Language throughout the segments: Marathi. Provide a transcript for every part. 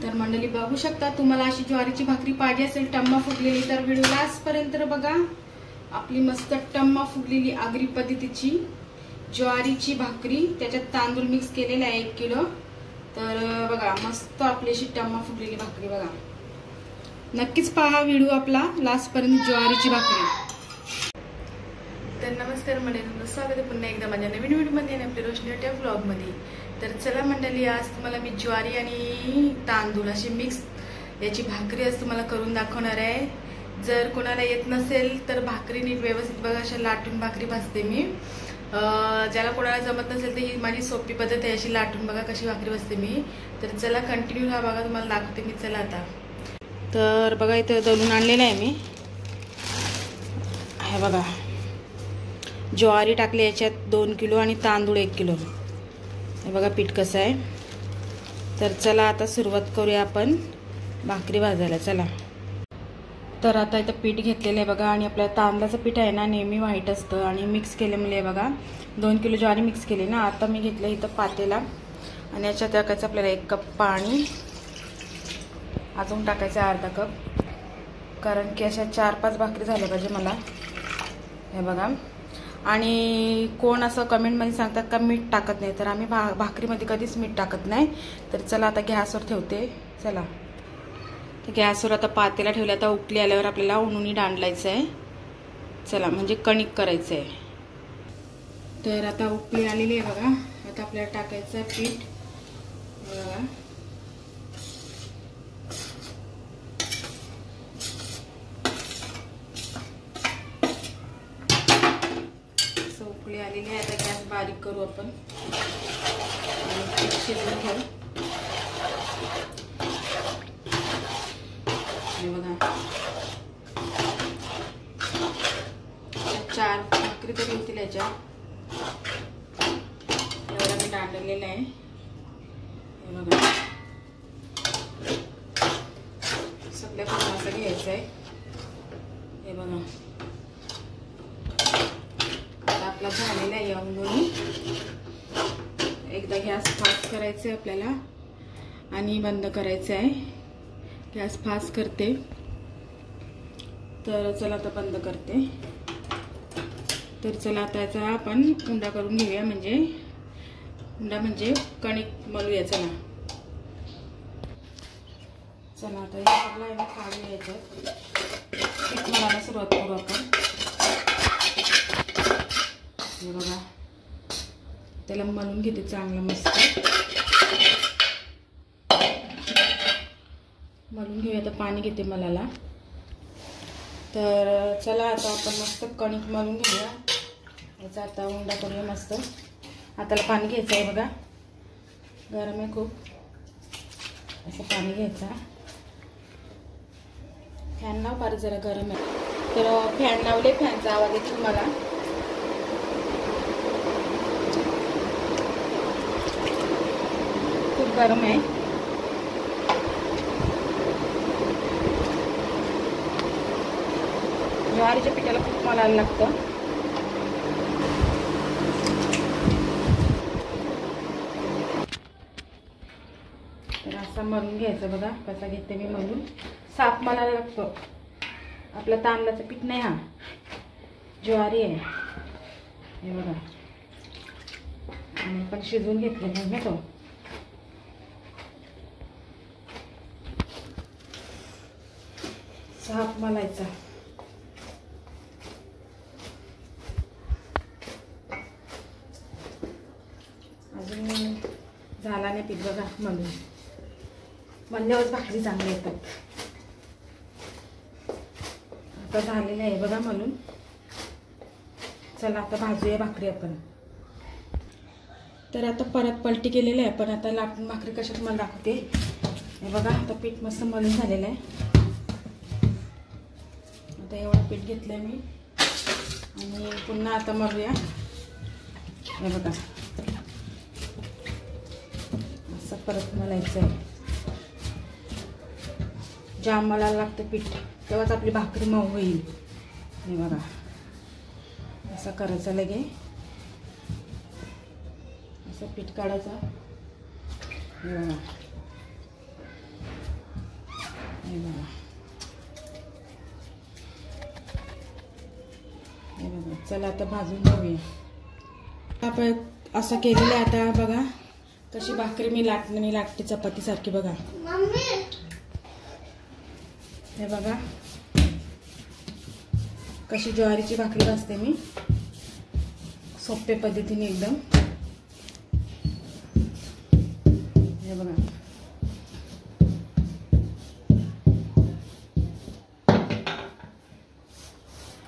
तर मंडळी बघू शकता, तुम्हाला अशी ज्वारीची भाकरी पाहिजे असेल टम्मा फुगलेली तर व्हिडिओ लास्ट पर्यंत बघा। आपली मस्त टम्मा फुगलेली आगरी पद्धतीची ज्वारीची भाकरी, त्याच्यात तांदूळ मिक्स केलेला आहे 1 किलो। तर बघा मस्त आपली अशी टम्मा फुगलेली भाकरी बघा। नक्कीच पहा व्हिडिओ आपला लास्ट पर्यंत, ज्वारीची भाकरी। तर नमस्कार मंडळी, स्वागत आहे पुन्हा एकदा माझ्या नवीन व्हिडिओमध्ये आणि आपल्या रोशनी हॉटेल व्लॉगमध्ये। तर चला मंडळी, आज तुम्हाला मी ज्वारी आणि तांदूळ अशी मिक्स याची भाकरी आज तुम्हाला करून दाखवणार आहे। जर कोणाला येत नसेल तर भाकरी नीट व्यवस्थित बघा, अशा लाटून भाकरी भाजते मी। ज्याला कोणाला जमत नसेल तर ही माझी सोपी पद्धत आहे, अशी लाटून बघा कशी भाकरी भाजते मी। तर चला कंटिन्यू राहा, बघा तुम्हाला दाखवते मी। चला आता तर बघा, इथं दळून आणलेलं आहे मी, हे बघा। ज्वारी टाकली याच्यात 2 किलो आणि तांदूळ 1 किलो। हे बघा पीठ कसं आहे। तर चला आता सुरुवात करूया आपण भाकरी भाजायला, चला। तर आता इथं पीठ घेतलेलं आहे बघा, आणि आपल्या तांदळाचं पीठ आहे ना नेहमी व्हाईट असतं, आणि मिक्स केल्यामुळे बघा 2 किलो ज्वारी मिक्स केली ना। आता मी घेतलं इथं पातेला, आणि याच्यात टाकायचं आपल्याला 1 कप पाणी, अजून टाकायचं अर्धा कप, कारण की अशा 4-5 भाकरी झाल्या पाहिजे मला, हे बघा। आणि कोण असं कमेंटमध्ये सांगतात का मीठ टाकत नाही, तर आम्ही भाकरीमध्ये कधीच मीठ टाकत नाही। तर चला आता गॅसवर ठेवते, चला। तर गॅसवर आता पातेला ठेवला, आता उकळी आल्यावर आपल्याला उन्हुनी दांडलायचं आहे, चला, म्हणजे कणिक करायचं आहे। तर आता उकळी आलेली आहे बघा, आता आपल्याला टाकायचं आहे पीठ, बघा। उकळी आलेली आहे, आता गॅस बारीक करू आपण आणि पीठ शिजवून घेऊ, हे बघा। 4 भाकरी तरी होतील याच्या, एवढा मी दांडलेला आहे, हे बघा। सगळ्याकडून असं घ्यायचं आहे, हे बघा। आपला झालेला आहे यावरून, एकदा गॅस फास्ट करायचं आहे आपल्याला आणि बंद करायचं आहे। गॅस फास्ट करते, तर चला आता बंद करते। तर चला आता याचा आपण उंडा करून घेऊया, म्हणजे उंडा म्हणजे कणिक मळूया, चला। चला आता आपला आहे ना काढून यायचं पीठ मळायला सुरुवात करू आपण, हे बघा। त्याला मळून घेते चांगलं मस्त, मळून घेऊया। आता पाणी घेते मलाला, तर चला आता आपण मस्त कणिक मळून घेऊया, याचा आता उंडा करूया मस्त। हाताला पाणी घ्यायचं आहे बघा, गरम आहे खूप, असं पाणी घ्यायचं। फॅन लाव, फार जरा गरम आहे, तर फॅन लावले, फॅनचा आवाज येतो मला। खूप गरम आहे, ज्वारीच्या पिठाला खूप मळायला लागतं। तर असा मळून घ्यायचं बघा, कसा घेते मी मळून, साफ मळायला लागतो। आपलं तांदळाचं पीठ नाही, हा ज्वारी आहे, हे बघा। आणि पण शिजवून घेतलं नाही ना तो, साफ मळायचा। अजून झाला नाही पीठ बघा मळून, मळल्यावर भाकरी चांगली येतात। आता झालेलं आहे बघा मळून, चला आता भाजूया भाकरी आपण। तर आता परत पलटी केलेली आहे, पण आता लाटून भाकरी कशा तुम्हाला दाखवते, हे बघा। आता पीठ मस्त मळून झालेलं आहे, आता एवढं पीठ घेतलंय मी, आणि पुन्हा आता मळूया, हे बघा। असं परत मळायचं आहे, जाम मळायला लागतं पीठ, तेव्हाच आपली भाकरी मऊ होईल, हे बघा। असं करायचं, लगे असं पीठ काढायचं, हे बघा। चला आता भाजून घेऊया. आपण असं केलेलं आहे. आता बघा कशी भाकरी मी लाटते चपाती सारखी. बघा हे बघा कशी ज्वारीची भाकरी भाजते मी, सोप्या पद्धतीने एकदम. हे बघा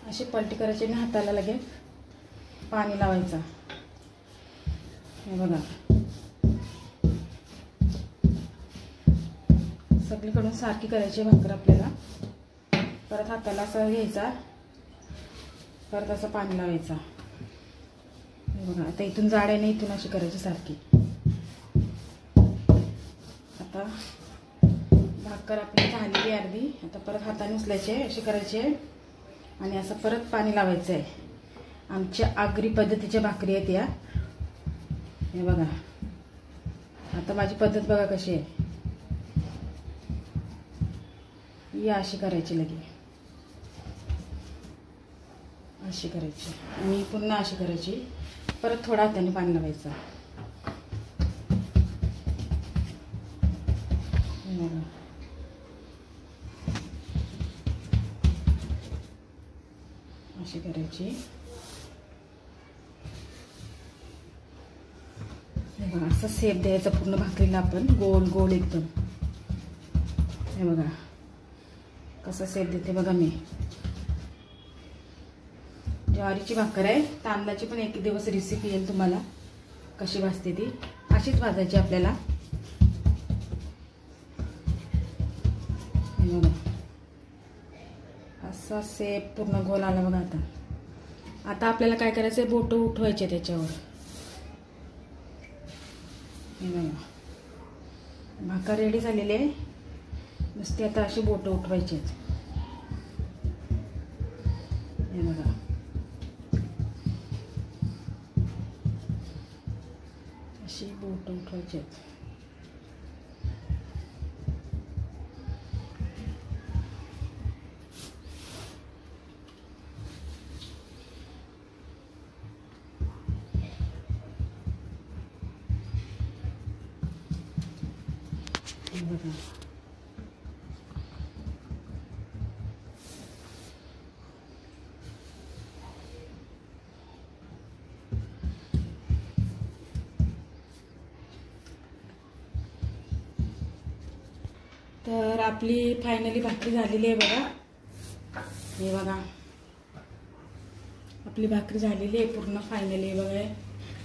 अशी पलटी करायची आणि हाताला लगेच पाणी लावायचं. हे बघा सगळीकडून सारखी करायची भाकर आपल्याला. परत हाताला असं घ्यायचा, परत असं पाणी लावायचं. हे बघा आता इथून जाड आहे ना, इथून अशी करायची सारखी. आता भाकर आपली झालेली अर्धी. आता परत हाताने उचलायची आहे, अशी करायची आहे आणि असं परत पाणी लावायचं आहे. आमच्या आगरी पद्धतीच्या भाकरी आहेत या. हे बघा आता माझी पद्धत बघा कशी आहे. ही अशी करायची, लगे अशी करायची आणि पुन्हा अशी करायची. परत थोडा हाताने पाणी लावायचं. अशी करायची. हे बघा असं शेप द्यायचा पूर्ण भाकरीला आपण, गोल गोल एकदम. हे बघा कसा शेप देते बघा मी. ज्वारीची भाकर आहे, तांदळाची पण एक दिवस रेसिपी येईल तुम्हाला कशी भाजते ती. अशीच भाजायची आपल्याला. बघा असा शेप पूर्ण गोल आला बघा. आता आपल्याला काय करायचं आहे, बोटं उठवायचे त्याच्यावर. हे बघा भाकर रेडी झालेली आहे. नुसती आता अशी बोटं उठवायची आहेत. हे बघा अशी बोटं उठवायची आहेत. बघा तर आपली फायनली भाकरी झालेली आहे बघा. हे बघा आपली भाकरी झालेली आहे पूर्ण फायनली बघा.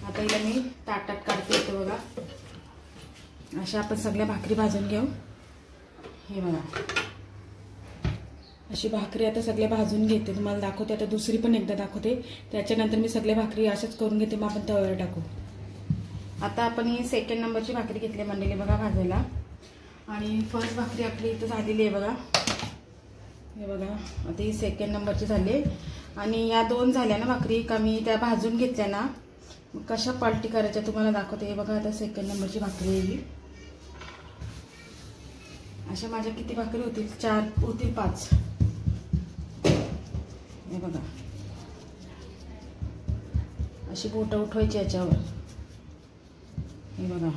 आता हिला मी ताटात काढते येते बघा. अशा आपण सगळ्या भाकरी भाजून घेऊ. हे बघा अशी भाकरी आता सगळे भाजून घेते, तुम्हाला दाखवते. आता दुसरी पण एकदा दाखवते, त्याच्यानंतर मी सगळ्या भाकरी अशाच करून घेते, मग आपण तव्यावर टाकू. आता आपण ही सेकंड नंबरची भाकरी घेतली मंडळी बघा भाजायला. आणि फर्स्ट भाकरी आपली इथं झालेली आहे बघा. हे बघा आता ही सेकंड नंबरची झाली. आणि या दोन झाल्या ना भाकरी का मी त्या भाजून घेतल्या ना, मग कशा पलटी करायच्या तुम्हाला दाखवते. हे बघा आता सेकंड नंबरची भाकरी आहे. अशा माझ्या किती भाकरी होतील, 4 होतील 5. हे बघा अशी बोटं उठवायची याच्यावर. हे बघा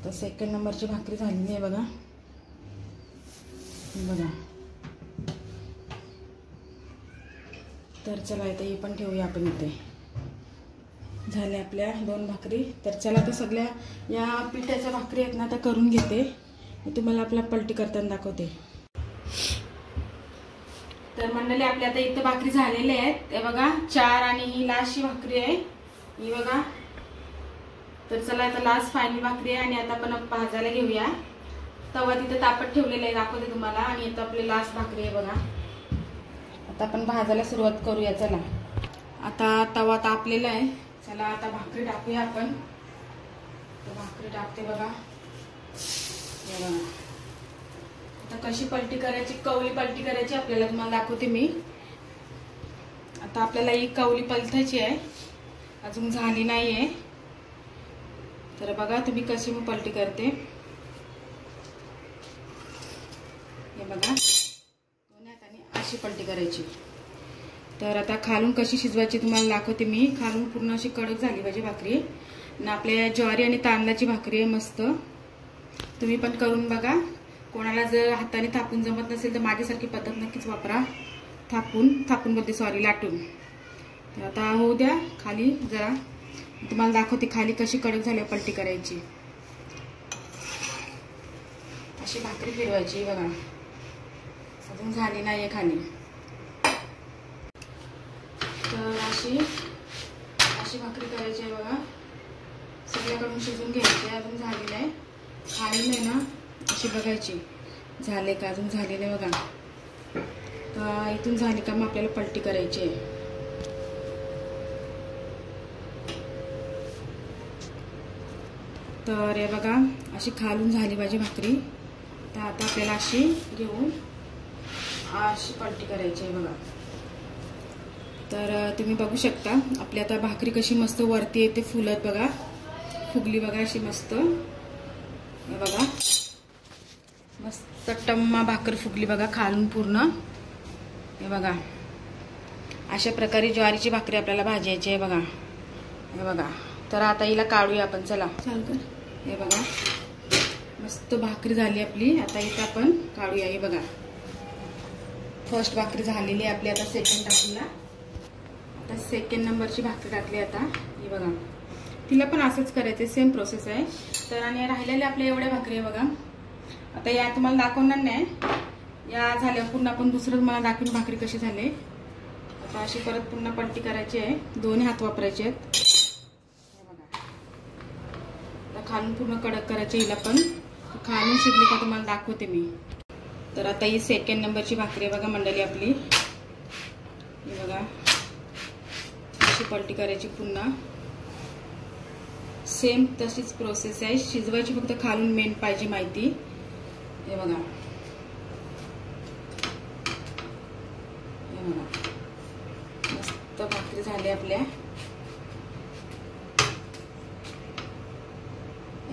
तर सेकंड नंबरची भाकरी झालेली आहे बघा. हे बघा तर चला आता हे पण ठेवूया आपण इथे. झाल्या आपल्या 2 भाकरी. तर चला आता सगळ्या या पिठाच्या भाकरी आहेत ना आता करून घेते, मी तुम्हाला आपल्या पलटी करताना दाखवते. तर मंडळी आपल्या आता इथं भाकरी झालेल्या आहेत. ते बघा 4 आणि ही लास्टची भाकरी आहे ही बघा. तर चला आता लास्ट फायनल भाकरी आहे आणि आता आपण भाजायला घेऊया. तवा तिथे तापत ठेवलेला आहे दाखवते तुम्हाला. आणि आता आपली लास्ट भाकरी आहे बघा. आता आपण भाजायला सुरुवात करूया. चला आता तवा तापलेला आहे. चला आता भाकरी टाकूया आपण. तर भाकरी टाकते बघा. आता कशी पलटी करायची, कवली पलटी करायची आपल्याला तुम्हाला दाखवते मी. आता आपल्याला ही कवली पलटायची आहे, अजून झाली नाही आहे. तर बघा तुम्ही कशी मी पलटी करते. हे बघा दोन्ही हाताने अशी पलटी करायची. तर आता खालून कशी शिजवायची तुम्हाला दाखवते मी. खालून पूर्ण अशी कडक झाली पाहिजे भाकरी. आणि आपल्या ज्वारी आणि तांदळाची भाकरी आहे मस्त. तुम्ही पण करून बघा. कोणाला जर हाताने थापून जमत नसेल तर माझ्यासारखी पद्धत नक्कीच वापरा. थापून बोलते सॉरी, लाटून. तर आता होऊ द्या खाली जरा. तुम्हाला दाखवते खाली कशी कडक झाली, पलटी करायची. अशी भाकरी फिरवायची बघा. अजून झाली नाहीये खाली. तर अशी भाकरी करायची आहे बघा. सगळ्याकडून शिजून घ्यायची. अजून झाली नाही. खाली नाही ना, अशी बघायची झाले का, अजून झाली नाही बघा. तर इथून झाली का मग आपल्याला पलटी करायची आहे. तर हे बघा अशी खालून झाली पाहिजे भाकरी. तर आता आपल्याला अशी घेऊन अशी पलटी करायची आहे बघा. तर तुम्ही बघू शकता आपली आता भाकरी कशी मस्त वरती येते फुलत बघा. फुगली बघा अशी मस्त. हे बघा मस्त टम्मा भाकर फुगली बघा खालून पूर्ण. हे बघा अशा प्रकारे ज्वारीची भाकरी आपल्याला भाजायची आहे बघा. हे बघा. तर आता हिला काढूया आपण. चला चाल कर. हे बघा मस्त भाकरी झाली आपली. आता इथं आपण काढूया. हे बघा फर्स्ट भाकरी झालेली आहे आपली. आता सेकंड टाकूया. आता सेकंड नंबरची भाकरी टाकली आता. हे बघा तिला पण असंच करायचं, सेम प्रोसेस आहे. तर आणि राहिलेल्या आपल्या एवढ्या भाकरी आहे बघा. आता या तुम्हाला दाखवणार नाही. या झाल्या पूर्ण आपण दुसरं मला दाखवून भाकरी कशी झाली. आता अशी परत पुन्हा पलटी करायची आहे. दोन्ही हात वापरायचे आहेत. खालून पूर्ण कडक करायची हिला पण. खालून शिजली का तुम्हाला दाखवते मी. तर आता ही सेकंड नंबरची भाकरी आहे बघा मंडळी आपली. हे बघा अशी पलटी करायची पुन्हा. सेम तशीच प्रोसेस आहे. शिजवायची फक्त खालून मेन पाहिजे माहिती. हे बघा. हे बघा मस्त भाकरी झाली आपल्या.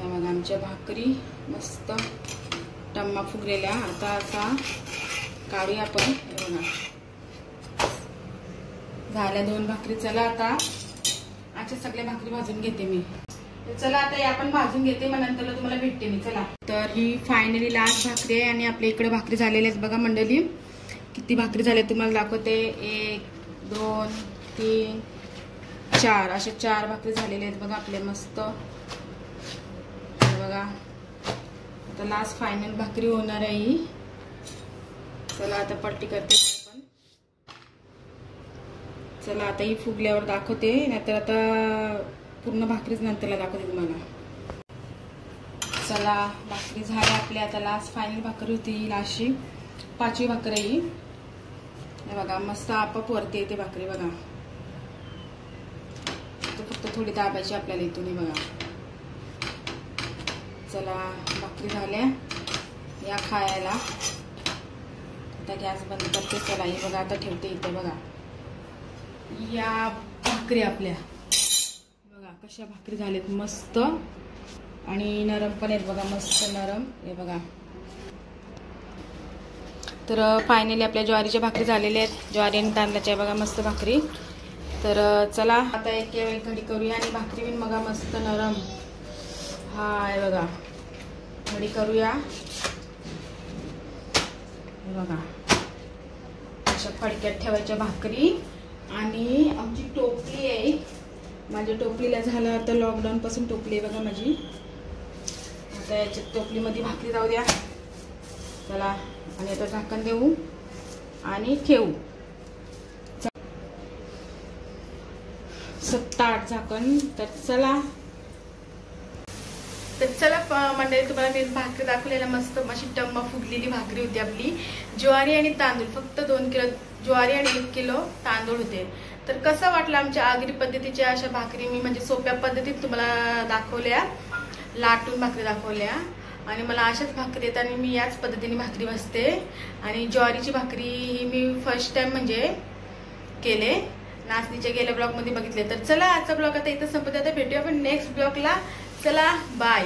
बघा आमच्या भाकरी मस्त टम्मा फुगलेल्या. आता काढूया आपण. बघा झाल्या 2 भाकरी. चला आता अशा सगळ्या भाकरी भाजून घेते मी. चला आता या आपण भाजून घेते, मग नंतर तुम्हाला भेटते मी. चला. तर ही फायनली लास्ट भाकरी आहे. आणि आपल्या इकडे भाकरी झालेल्या आहेत बघा मंडळी. किती भाकरी झाल्या तुम्हाला दाखवते. 1 2 3 4 अशा 4 भाकरी झालेल्या आहेत बघा आपल्या मस्त. बघा आता लास्ट फायनल भाकरी होणार आहे ही. चला आता पलटी करते आपण. चला आता ही फुगल्यावर दाखवते, नाहीतर आता पूर्ण भाकरीच नंतरला दाखवते तुम्हाला. चला भाकरी झाली आपल्या. आता लास्ट फायनल भाकरी होती ही. लास्टची 5वी भाकरी आहे ही. हे बघा मस्त आपाप वरती येते भाकरी बघा. फक्त थोडी दाबायची आपल्याला इथून. बघा चला भाकरी झाल्या या खायला. आता गॅस बंद करते. चला हे बघा आता ठेवते इथे. बघा या भाकरी आपल्या. बघा कशा भाकरी झाल्यात मस्त. आणि नरम पण आहेत बघा मस्त नरम. हे बघा. तर फायनली आपल्या ज्वारीच्या भाकरी झालेल्या आहेत. ज्वारी आणि तांदळाच्या बघा मस्त भाकरी. तर चला आता एक घडी करूया. आणि भाकरी पण बघा मस्त नरम. हा आहे बघा. घडी करूया. बघा अशा फडक्यात ठेवायच्या भाकरी. आणि आमची टोपली आहे. माझ्या टोपलीला झालं आता लॉकडाऊन पासून टोपली आहे बघा माझी. आता याच्या टोपलीमध्ये भाकरी जाऊ द्या. चला आणि आता झाकण देऊ आणि ठेवू. 7-8 झाकण. तर चला मंडळी तुम्हाला मी भाकरी दाखवलेला मस्त अशी टम्मा फुगलेली भाकरी होती आपली. ज्वारी आणि तांदूळ फक्त 2 किलो ज्वारी आणि 1 किलो तांदूळ होते. तर कसं वाटलं आमच्या आगरी पद्धतीच्या अशा भाकरी मी म्हणजे सोप्या पद्धतीत तुम्हाला दाखवल्या. लाटून भाकरी दाखवल्या. आणि मला अशाच भाकरी येतात आणि मी याच पद्धतीने भाकरी भाजते. आणि ज्वारीची भाकरी ही मी फर्स्ट टाइम म्हणजे केले. नाचणीच्या गेल्या ब्लॉग मध्ये बघितले. तर चला आजचा ब्लॉग आता इथं संपत. आता भेटूया आपण नेक्स्ट ब्लॉगला. चला बाय.